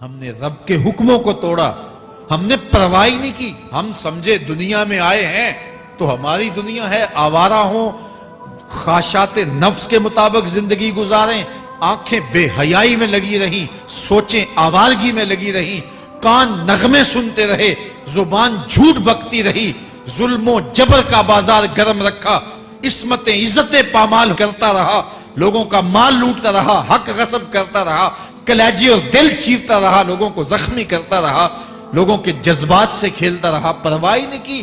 ہم نے رب کے حکموں کو توڑا، ہم نے پرواہ ہی نہیں کی۔ ہم سمجھے دنیا میں آئے ہیں تو ہماری دنیا ہے، آوارہ ہوں، خواہشات نفس کے مطابق زندگی گزاریں، آنکھیں بے حیائی میں لگی رہیں، سوچیں آوارگی میں لگی رہیں، کان نغمے سنتے رہے، زبان جھوٹ بکتی رہی، ظلم و جبر کا بازار گرم رکھا، عصمتیں عزتیں پامال کرتا رہا، لوگوں کا مال لوٹتا رہا، حق غصب کرتا رہا، کلیجے اور دل چیرتا رہا، لوگوں کو زخمی کرتا رہا، لوگوں کے جذبات سے کھیلتا رہا، پرواہ نہیں کی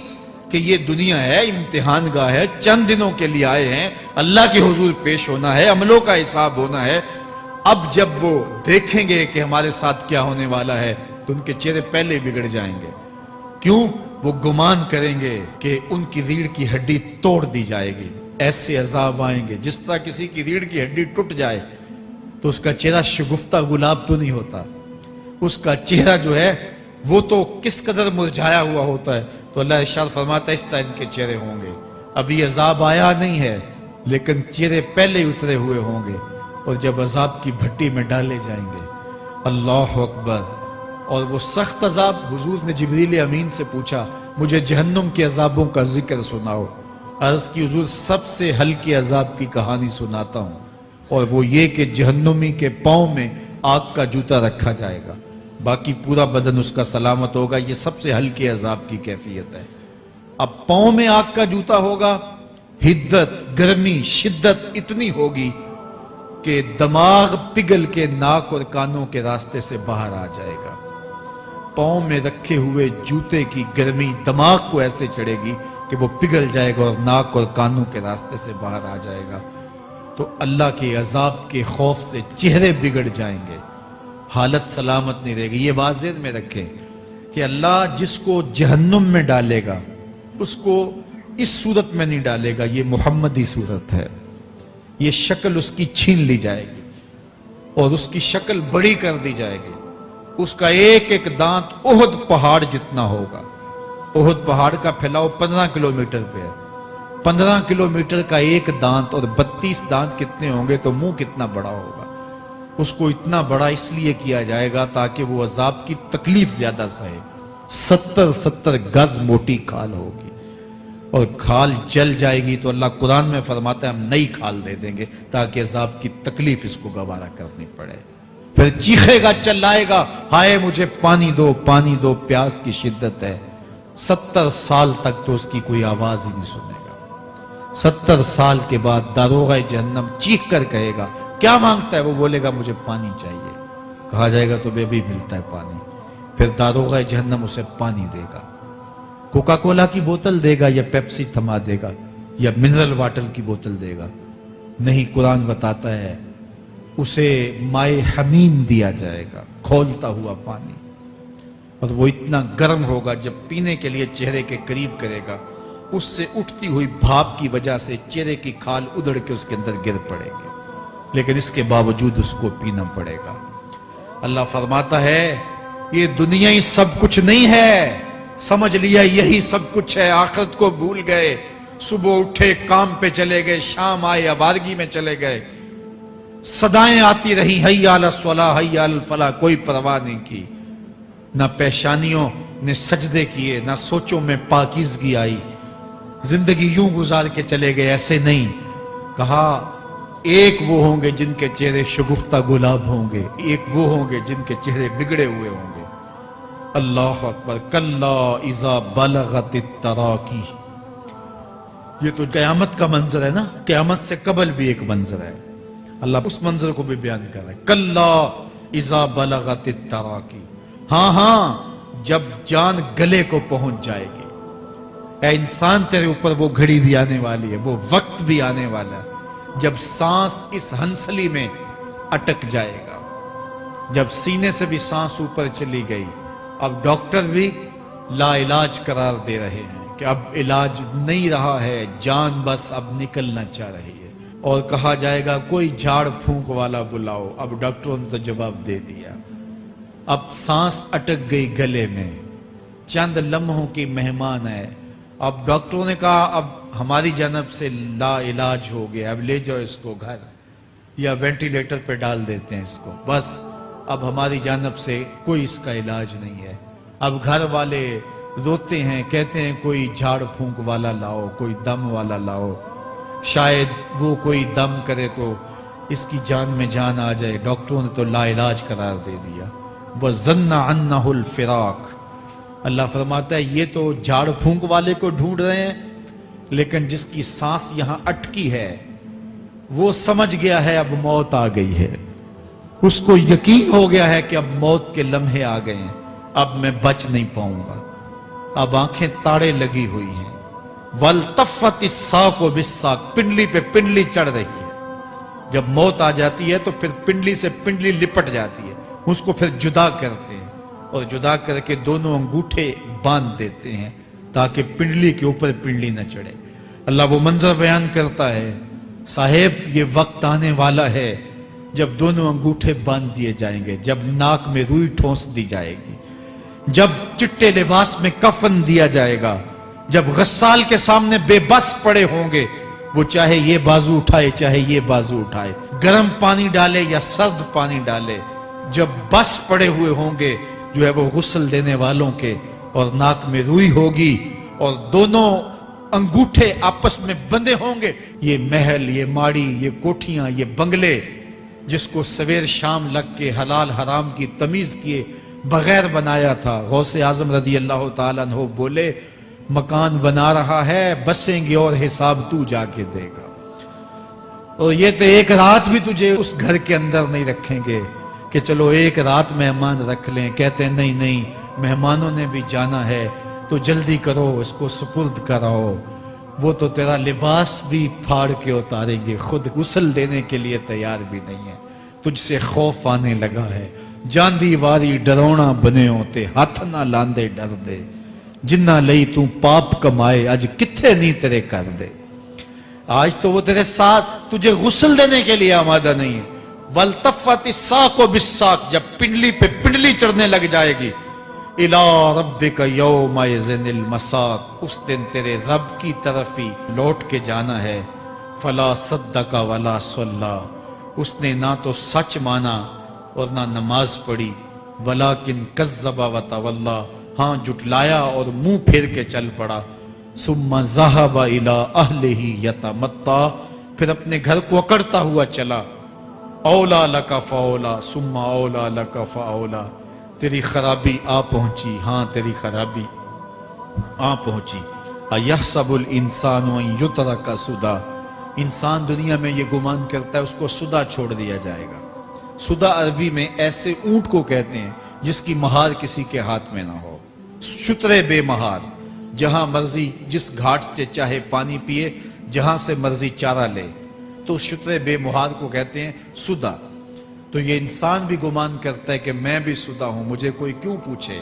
کہ یہ دنیا ہے، امتحان گاہ ہے، چند دنوں کے لیے آئے ہیں، اللہ کے حضور پیش ہونا ہے، عملوں کا حساب ہونا ہے۔ اب جب وہ دیکھیں گے کہ ہمارے ساتھ کیا ہونے والا ہے تو ان کے چہرے پہلے بگڑ جائیں گے۔ کیوں؟ وہ گمان کریں گے کہ ان کی ریڑھ کی ہڈی توڑ دی جائے گی، ایسے عذاب آئیں گے جس طرح کسی کی ریڑھ کی ہڈی ٹوٹ جائے تو اس کا چہرہ شگفتہ گلاب تو نہیں ہوتا، اس کا چہرہ جو ہے وہ تو کس قدر مرجھایا ہوا ہوتا ہے۔ تو اللہ ارشاد فرماتا ہے اس طرح ان کے چہرے ہوں گے۔ ابھی عذاب آیا نہیں ہے لیکن چہرے پہلے اترے ہوئے ہوں گے، اور جب عذاب کی بھٹی میں ڈالے جائیں گے، اللہ اکبر، اور وہ سخت عذاب، حضور نے جبریل امین سے پوچھا مجھے جہنم کے عذابوں کا ذکر سناؤ۔ عرض کی حضور سب سے ہلکے عذاب کی کہانی سناتا ہوں، اور وہ یہ کہ جہنمی کے پاؤں میں آگ کا جوتا رکھا جائے گا، باقی پورا بدن اس کا سلامت ہوگا۔ یہ سب سے ہلکے عذاب کی کیفیت ہے۔ اب پاؤں میں آگ کا جوتا ہوگا، حدت، گرمی، شدت اتنی ہوگی کہ دماغ پگھل کے ناک اور کانوں کے راستے سے باہر آ جائے گا۔ پاؤں میں رکھے ہوئے جوتے کی گرمی دماغ کو ایسے چڑھے گی کہ وہ پگھل جائے گا اور ناک اور کانوں کے راستے سے باہر آ جائے گا۔ تو اللہ کے عذاب کے خوف سے چہرے بگڑ جائیں گے، حالت سلامت نہیں رہے گی۔ یہ بات ذہن میں رکھیں کہ اللہ جس کو جہنم میں ڈالے گا اس کو اس صورت میں نہیں ڈالے گا، یہ محمدی صورت ہے، یہ شکل اس کی چھین لی جائے گی اور اس کی شکل بڑی کر دی جائے گی۔ اس کا ایک ایک دانت احد پہاڑ جتنا ہوگا۔ احد پہاڑ کا پھیلاؤ 15 کلومیٹر پہ ہے، 15 کلومیٹر کا ایک دانت، اور 32 دانت کتنے ہوں گے تو منہ کتنا بڑا ہوگا۔ اس کو اتنا بڑا اس لیے کیا جائے گا تاکہ وہ عذاب کی تکلیف زیادہ سہے۔ 70 گز موٹی کھال ہوگی، اور کھال جل جائے گی تو اللہ قرآن میں فرماتا ہے ہم نئی کھال دے دیں گے تاکہ عذاب کی تکلیف اس کو گوارا کرنی پڑے۔ پھر چیخے گا، چلائے گا، ہائے مجھے پانی دو، پانی دو، پیاس کی شدت ہے۔ 70 سال تک تو اس کی کوئی آواز ہی نہیں سنے گا۔ 70 سال کے بعد داروغہ جہنم چیخ کر کہے گا کیا مانگتا ہے؟ وہ بولے گا مجھے پانی چاہیے۔ کہا جائے گا تو بے بھی ملتا ہے پانی۔ پھر داروغہ جہنم اسے پانی دے گا، کوکا کولا کی بوتل دے گا یا پیپسی تھما دے گا یا منرل واٹر کی بوتل دے گا؟ نہیں، قرآن بتاتا ہے اسے مائے حمیم دیا جائے گا، کھولتا ہوا پانی، اور وہ اتنا گرم ہوگا جب پینے کے لیے چہرے کے قریب کرے گا اس سے اٹھتی ہوئی بھاپ کی وجہ سے چہرے کی کھال ادھڑ کے اس کے اندر گر پڑے گی، لیکن اس کے باوجود اس کو پینا پڑے گا۔ اللہ فرماتا ہے یہ دنیا ہی سب کچھ نہیں ہے، سمجھ لیا یہی سب کچھ ہے، آخرت کو بھول گئے، صبح اٹھے کام پہ چلے گئے، شام آئے آوارگی میں چلے گئے، صدائیں آتی رہی حی علی الصلاح حی علی الفلاح، کوئی پرواہ نہیں کی، نہ پیشانیوں نے سجدے کیے، نہ سوچوں میں پاکیزگی آئی، زندگی یوں گزار کے چلے گئے۔ ایسے نہیں، کہا ایک وہ ہوں گے جن کے چہرے شگفتہ گلاب ہوں گے، ایک وہ ہوں گے جن کے چہرے بگڑے ہوئے ہوں گے۔ اللہ اکبر، کلا اذا بلغت التراقی، یہ تو قیامت کا منظر ہے نا، قیامت سے قبل بھی ایک منظر ہے، اللہ اس منظر کو بھی بیان کر رہا ہے، کلا اذا بلغت التراقی، ہاں جب جان گلے کو پہنچ جائے گی۔ اے انسان تیرے اوپر وہ گھڑی بھی آنے والی ہے، وہ وقت بھی آنے والا ہے جب سانس اس ہنسلی میں اٹک جائے گا، جب سینے سے بھی سانس اوپر چلی گئی، اب ڈاکٹر بھی لا علاج قرار دے رہے ہیں کہ اب علاج نہیں رہا ہے، جان بس اب نکلنا چاہ رہی ہے، اور کہا جائے گا کوئی جھاڑ پھونک والا بلاؤ۔ اب ڈاکٹروں نے تو جواب دے دیا، اب سانس اٹک گئی گلے میں، چند لمحوں کی مہمان ہے، اب ڈاکٹروں نے کہا اب ہماری جانب سے لا علاج ہو گیا، اب لے جاؤ اس کو گھر، یا وینٹیلیٹر پہ ڈال دیتے ہیں اس کو، بس اب ہماری جانب سے کوئی اس کا علاج نہیں ہے. اب گھر والے روتے ہیں, کہتے ہیں کوئی جھاڑ پھونک والا لاؤ, کوئی دم والا لاؤ, شاید وہ کوئی دم کرے تو اس کی جان میں جان آ جائے. ڈاکٹروں نے تو لا علاج قرار دے دیا. وَظَنَّ عَنَّهُ الْفِرَاقِ. اللہ فرماتا ہے یہ تو جھاڑ پھونک والے کو ڈھونڈ رہے ہیں, لیکن جس کی سانس یہاں اٹکی ہے وہ سمجھ گیا ہے اب موت آ گئی ہے. اس کو یقین ہو گیا ہے کہ اب موت کے لمحے آ گئے ہیں, اب میں بچ نہیں پاؤں گا. اب آنکھیں تاڑے لگی ہوئی ہیں. وَالْتَفَّتِ السَّاقُ بِالسَّاقِ. پنڈلی پہ پنڈلی چڑھ رہی ہے. جب موت آ جاتی ہے تو پھر پنڈلی سے پنڈلی لپٹ جاتی ہے, اس کو پھر جدا کرتے ہیں اور جدا کر کے دونوں انگوٹھے باندھ دیتے ہیں تاکہ پنڈلی کے اوپر پنڈلی نہ چڑھے. اللہ وہ منظر بیان کرتا ہے, صاحب یہ وقت آنے والا ہے جب دونوں انگوٹھے باندھ دیے جائیں گے, جب ناک میں روئی ٹھونس دی جائے گی, جب چٹے لباس میں کفن دیا جائے گا, جب غسال کے سامنے بے بس پڑے ہوں گے, وہ چاہے یہ بازو اٹھائے چاہے یہ بازو اٹھائے, گرم پانی ڈالے یا سرد پانی ڈالے, جب بس پڑے ہوئے ہوں گے جو ہے وہ غسل دینے والوں کے, اور ناک میں روئی ہوگی اور دونوں انگوٹھے آپس میں بندھے ہوں گے. یہ محل, یہ ماڑی, یہ کوٹھیاں, یہ بنگلے جس کو سویر شام لگ کے حلال حرام کی تمیز کیے بغیر بنایا تھا. غوث اعظم رضی اللہ تعالیٰ عنہ بولے مکان بنا رہا ہے, بسیں گے اور حساب تو جا کے دے گا. اور یہ تو ایک رات بھی تجھے اس گھر کے اندر نہیں رکھیں گے کہ چلو ایک رات مہمان رکھ لیں. کہتے ہیں نہیں نہیں, مہمانوں نے بھی جانا ہے تو جلدی کرو, اس کو سپرد کراؤ. وہ تو تیرا لباس بھی پھاڑ کے اتاریں گے, خود غسل دینے کے لیے تیار بھی نہیں ہے. تجھ سے خوف آنے لگا ہے, جاندی واری ڈرونا بنے ہوتے, ہاتھ نہ لاندے ڈر دے, جنہ لئی تو پاپ کمائے اج کتھے نہیں تیرے کر دے. آج تو وہ تیرے ساتھ تجھے غسل دینے کے لیے آمادہ نہیں ہے. وَالْتَفَّتِ السَّاقُ بِالسَّاقِ. جب پنڈلی پہ پنڈلی چڑھنے لگ جائے گی, إِلَىٰ رَبِّكَ يَوْمَئِذٍ الْمَسَاقُ. اس دن تیرے رب کی طرف ہی لوٹ کے جانا ہے. فَلَا صَدَّقَ وَلَا صَلَّىٰ. اس نے نہ تو سچ مانا اور نہ نماز پڑھی. وَلَٰكِنْ كَذَّبَ وَتَوَلَّىٰ. ہاں جھٹلایا اور منہ پھیر کے چل پڑا. ثُمَّ ذَهَبَ إِلَىٰ أَهْلِهِ يَتَمَطَّىٰ. پھر اپنے گھر کو اکڑتا ہوا چلا. اولا لک فاولا ثم اولا لک فاولا. تیری خرابی آ پہنچی, ہاں تیری خرابی آ پہنچی. ایحسب الانسان ان یترک سدی. انسان دنیا میں یہ گمان کرتا ہے اس کو سدا چھوڑ دیا جائے گا. سدا عربی میں ایسے اونٹ کو کہتے ہیں جس کی مہار کسی کے ہاتھ میں نہ ہو. شترے بے مہار, جہاں مرضی جس گھاٹ سے چاہے پانی پیے, جہاں سے مرضی چارہ لے, تو شترے بے مہار کو کہتے ہیں سدا. تو یہ انسان بھی گمان کرتا ہے کہ میں بھی سدا ہوں, مجھے کوئی کیوں پوچھے,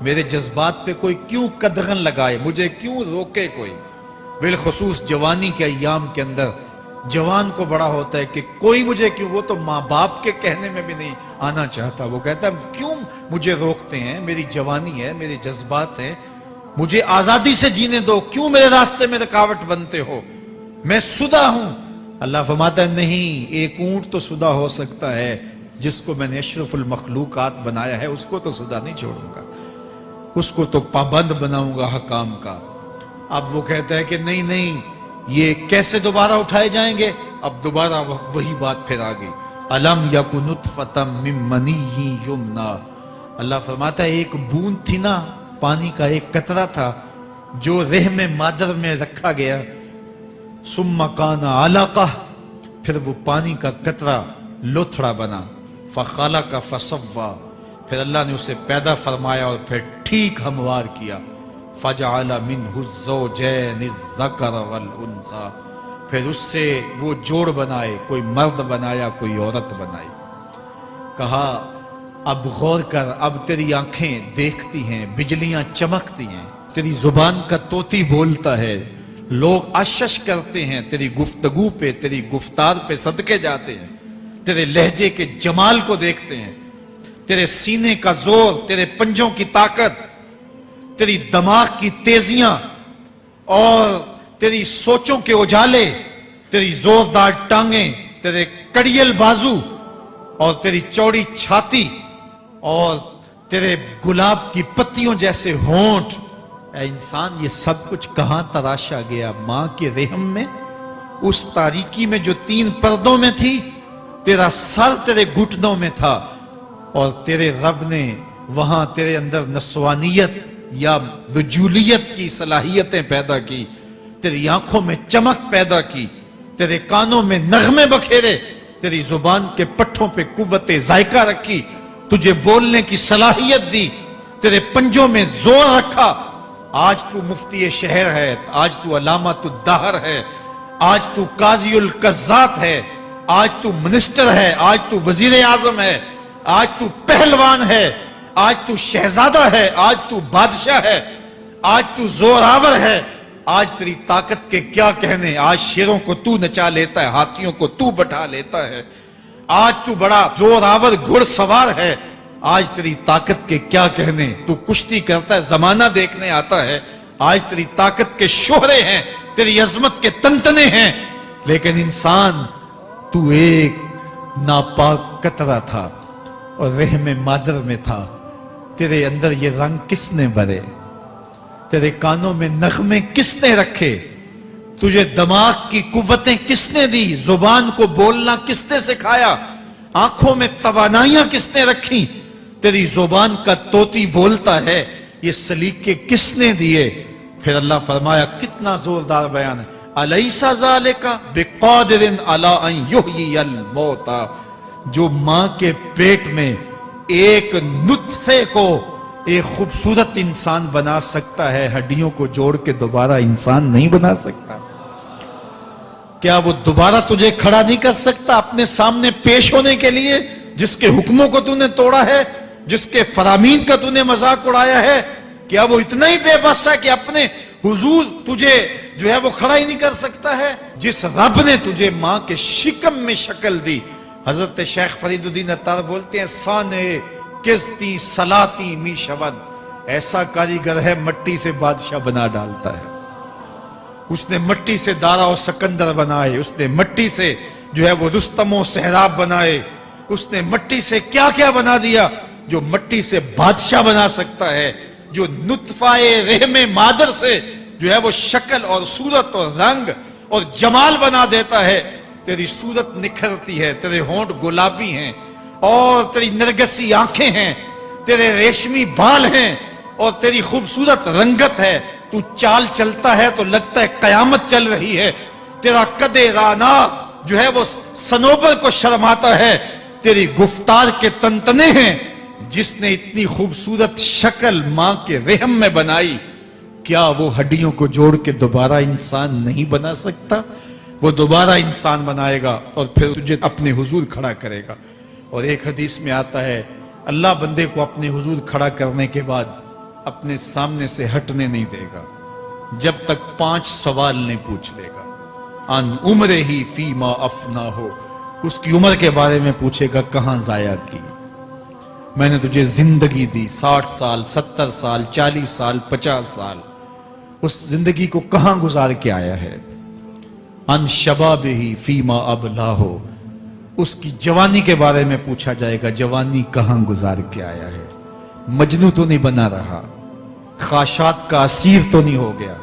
میرے جذبات پہ کوئی کیوں قدغن لگائے, مجھے کیوں روکے کوئی. بالخصوص جوانی کے ایام کے اندر جوان کو بڑا ہوتا ہے کہ کوئی مجھے کیوں. وہ تو ماں باپ کے کہنے میں بھی نہیں آنا چاہتا, وہ کہتا ہے کیوں مجھے روکتے ہیں, میری جوانی ہے, میرے جذبات ہیں, مجھے آزادی سے جینے دو, کیوں میرے راستے میں رکاوٹ بنتے ہو, میں سدا ہوں. اللہ فرماتا ہے نہیں, ایک اونٹ تو سدا ہو سکتا ہے جس کو میں نے اشرف المخلوقات بنایا ہے, اس کو تو سدا نہیں چھوڑوں گا, اس کو تو پابند بناؤں گا حکام کا. اب وہ کہتا ہے کہ نہیں نہیں, یہ کیسے دوبارہ اٹھائے جائیں گے. اب دوبارہ وہی بات پھر آ گئی. الم یک نطفۃ من منی یمنی. اللہ فرماتا ہے ایک بوند تھی نا, پانی کا ایک قطرہ تھا جو رحم مادر میں رکھا گیا. ثم کان علقہ. پھر وہ پانی کا قطرہ لوتھڑا بنا. فخلق فسوی. پھر اللہ نے اسے پیدا فرمایا اور پھر ٹھیک ہموار کیا. فجعل منہ الزوجین الذکر والانثی. پھر اس سے وہ جوڑ بنائے, کوئی مرد بنایا کوئی عورت بنائی. کہا اب غور کر, اب تیری آنکھیں دیکھتی ہیں, بجلیاں چمکتی ہیں, تیری زبان کا طوطی بولتا ہے, لوگ اشش کرتے ہیں تیری گفتگو پہ, تیری گفتار پہ صدقے جاتے ہیں, تیرے لہجے کے جمال کو دیکھتے ہیں, تیرے سینے کا زور, تیرے پنجوں کی طاقت, تیری دماغ کی تیزیاں اور تیری سوچوں کے اجالے, تیری زوردار ٹانگیں, تیرے کڑیل بازو, اور تیری چوڑی چھاتی اور تیرے گلاب کی پتیوں جیسے ہونٹ، اے انسان یہ سب کچھ کہاں تراشا گیا؟ ماں کے رحم میں، اس تاریکی میں جو 3 پردوں میں تھی۔ تیرا سر تیرے گھٹنوں میں تھا، اور تیرے رب نے وہاں تیرے اندر نسوانیت یا رجولیت کی صلاحیتیں پیدا کی، تیری آنکھوں میں چمک پیدا کی، تیرے کانوں میں نغمے بکھیرے، تیری زبان کے پٹھوں پہ قوت ذائقہ رکھی، تجھے بولنے کی صلاحیت دی، تیرے پنجوں میں زور رکھا۔ آج تو مفتی شہر ہے، آج تو علامۃ الدہر ہے، آج تو قاضی القضات ہے، آج تو منسٹر ہے، آج تو وزیر اعظم ہے، آج تو پہلوان ہے، آج تو شہزادہ ہے، آج تو بادشاہ ہے، آج تو زوراور ہے۔ آج تیری طاقت کے کیا کہنے؟ آج شیروں کو تو نچا لیتا ہے، ہاتھیوں کو تو بٹھا لیتا ہے، آج تو بڑا زوراور گھڑ سوار ہے۔ آج تیری طاقت کے کیا کہنے؟ تو کشتی کرتا ہے، زمانہ دیکھنے آتا ہے۔ آج تیری طاقت کے شوہرے ہیں، تیری عظمت کے تنتنے ہیں، لیکن انسان تو ایک ناپاک قطرہ تھا اور رحم مادر میں تھا۔ تیرے اندر یہ رنگ کس نے بھرے؟ تیرے کانوں میں نغمے کس نے رکھے؟ تجھے دماغ کی قوتیں کس نے دی؟ زبان کو بولنا کس نے سکھایا؟ آنکھوں میں توانائیاں کس نے رکھی؟ تیری زبان کا طوطی بولتا ہے، یہ سلیقے کس نے دیے؟ پھر اللہ فرمایا، کتنا زوردار بیان ہے، الیس ذالک بقادر علی ان یحیی الموتى، جو ماں کے پیٹ میں ایک نطفے کو ایک خوبصورت انسان بنا سکتا ہے، ہڈیوں کو جوڑ کے دوبارہ انسان نہیں بنا سکتا؟ کیا وہ دوبارہ تجھے کھڑا نہیں کر سکتا اپنے سامنے پیش ہونے کے لیے، جس کے حکموں کو تو نے توڑا ہے، جس کے فرامین کا تو نے مذاق اڑایا ہے؟ کیا وہ اتنا ہی بے بس ہے کہ اپنے حضور تجھے جو ہے وہ کھڑا ہی نہیں کر سکتا ہے؟ جس رب نے تجھے ماں کے شکم میں شکل دی، حضرت شیخ فرید الدین عطار بولتے ہیں، سانے کستی سلاتی می شود، ایسا کاریگر ہے مٹی سے بادشاہ بنا ڈالتا ہے۔ اس نے مٹی سے دارا و سکندر بنائے، اس نے مٹی سے جو ہے وہ رستم و سہراب بنائے، اس نے مٹی سے کیا کیا بنا دیا جو مٹی سے بادشاہ بنا سکتا ہے، جو نطفہ رحم مادر سے جو ہے وہ شکل اور صورت اور رنگ اور جمال بنا دیتا ہے۔ تیری صورت نکھرتی ہے، تیرے ہونٹ گلابی ہیں اور تیری نرگسی آنکھیں ہیں، تیرے ریشمی بال ہیں اور تیری خوبصورت رنگت ہے، تو چال چلتا ہے تو لگتا ہے قیامت چل رہی ہے، تیرا قد رانا جو ہے وہ صنوبر کو شرماتا ہے، تیری گفتار کے تنتنے ہیں۔ جس نے اتنی خوبصورت شکل ماں کے رحم میں بنائی، کیا وہ ہڈیوں کو جوڑ کے دوبارہ انسان نہیں بنا سکتا؟ وہ دوبارہ انسان بنائے گا اور پھر تجھے اپنے حضور کھڑا کرے گا۔ اور ایک حدیث میں آتا ہے، اللہ بندے کو اپنے حضور کھڑا کرنے کے بعد اپنے سامنے سے ہٹنے نہیں دے گا جب تک 5 سوال نہیں پوچھ لے گا۔ ان عمرہ ہی فیما افنا ہو، اس کی عمر کے بارے میں پوچھے گا، کہاں ضائع کی؟ میں نے تجھے زندگی دی، 60 سال 70 سال 40 سال 50 سال، اس زندگی کو کہاں گزار کے آیا ہے؟ ان شباب ہی فیما ابلا ہو، اس کی جوانی کے بارے میں پوچھا جائے گا، جوانی کہاں گزار کے آیا ہے؟ مجنوں تو نہیں بنا رہا، خواہشات کا اسیر تو نہیں ہو گیا،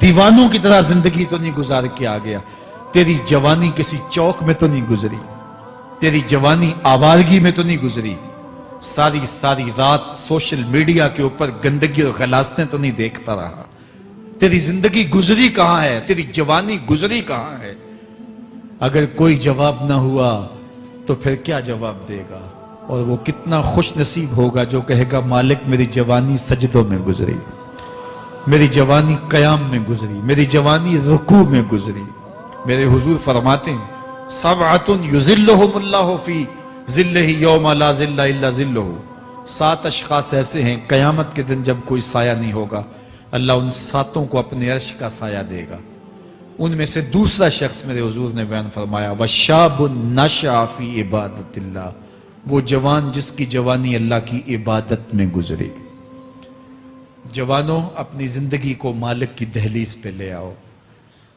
دیوانوں کی طرح زندگی تو نہیں گزار کے آ گیا؟ تیری جوانی کسی چوک میں تو نہیں گزری، تیری جوانی آوارگی میں تو نہیں گزری، ساری رات سوشل میڈیا کے اوپر گندگی اور غلاظتیں تو نہیں دیکھتا رہا؟ تیری زندگی گزری کہاں ہے؟ تیری جوانی گزری کہاں ہے؟ اگر کوئی جواب نہ ہوا تو پھر کیا جواب دے گا؟ اور وہ کتنا خوش نصیب ہوگا جو کہے گا، مالک میری جوانی سجدوں میں گزری، میری جوانی قیام میں گزری، میری جوانی رکوع میں گزری۔ میرے حضور فرماتے ہیں، سبعۃ یظلھم اللہ فی ظلہ یوم لا ظل الا ظلہ، 7 اشخاص ایسے ہیں قیامت کے دن جب کوئی سایہ نہیں ہوگا، اللہ ان 7 کو اپنے عرش کا سایہ دے گا۔ ان میں سے دوسرا شخص میرے حضور نے بیان فرمایا، وشاب نشأ فی عبادت اللہ، وہ جوان جس کی جوانی اللہ کی عبادت میں گزری۔ جوانوں، اپنی زندگی کو مالک کی دہلیز پہ لے آؤ،